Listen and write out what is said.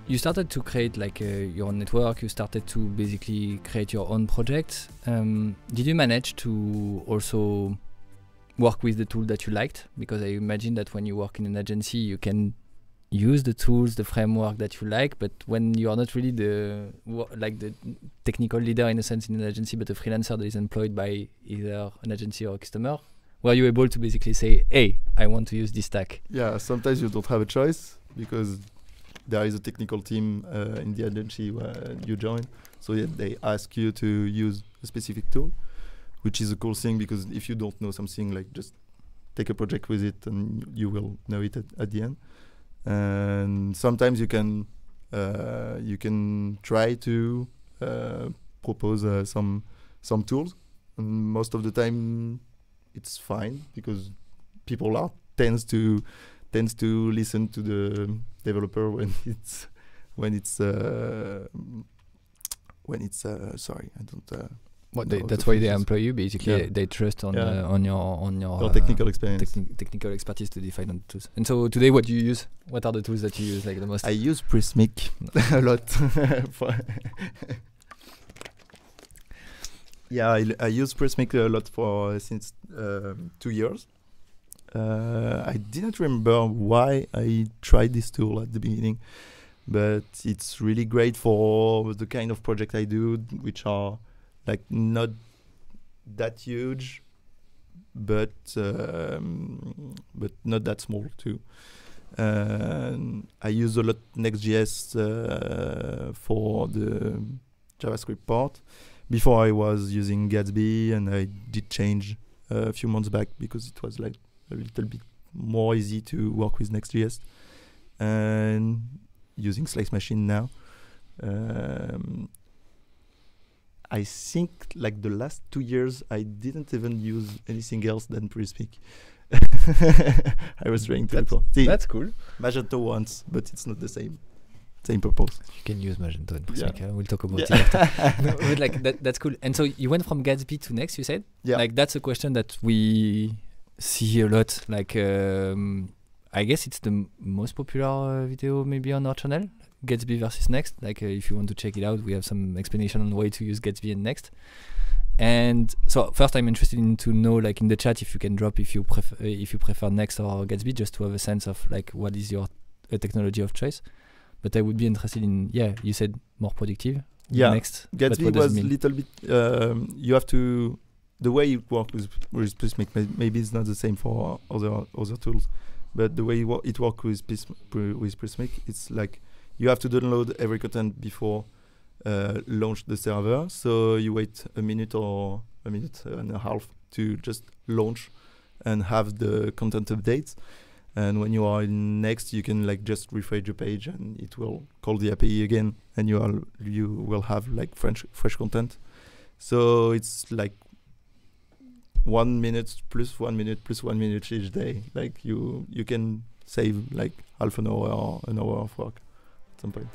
you started to create like your own network. You started to basically create your own project. Did you manage to also work with the tool that you liked? Because I imagine that when you work in an agency, you can use the tools, the framework that you like, but when you are not really the technical leader in a sense in an agency, but a freelancer that is employed by either an agency or a customer, were you able to basically say, hey, I want to use this stack? Yeah, sometimes you don't have a choice because there is a technical team in the agency where you join. So yeah, they ask you to use a specific tool, which is a cool thing because if you don't know something, like just take a project with it and you will know it at the end. And sometimes you can try to propose some tools, and most of the time it's fine because people tends to listen to the developer when it's sorry, I don't. That's why they employ you. Basically, yeah. They trust on your technical experience, technical expertise to define on tools. And so today, what do you use? What are the tools that you use like the most? I use Prismic a lot. Yeah, I use Prismic a lot for since 2 years. I didn't remember why I tried this tool at the beginning, but it's really great for the kind of project I do, which are like not that huge, but not that small too. I use a lot Next.js for the JavaScript part. Before I was using Gatsby, and I did change a few months back because it was like a little bit more easy to work with Next.js, and using Slice Machine now. I think like the last 2 years I didn't even use anything else than Prismic. I was trying to that's cool. Magento once, but it's not the same purpose. You can use Magento and Prismic. Yeah. We'll talk about it after. No, but like that's cool. And so you went from Gatsby to Next, you said? Yeah. Like that's a question that we see a lot. Like I guess it's the most popular video maybe on our channel. Gatsby versus Next. Like if you want to check it out, we have some explanation on why to use Gatsby and Next. And so first, I'm interested in to know, like in the chat, if you can drop if you prefer Next or Gatsby, just to have a sense of like what is your technology of choice. But I would be interested in, you said more productive. Yeah, Next. Gatsby was a little bit. You have to, the way it works with Prismic, maybe it's not the same for other tools, but the way it works with Prismic, it's like you have to download every content before launch the server. So you wait a minute and a half to just launch and have the content updates. And when you are in Next, you can like just refresh the page and it will call the API again, and you will have like fresh content. So it's like 1 minute plus 1 minute plus 1 minute each day. Like you can save like half an hour or an hour of work at some point.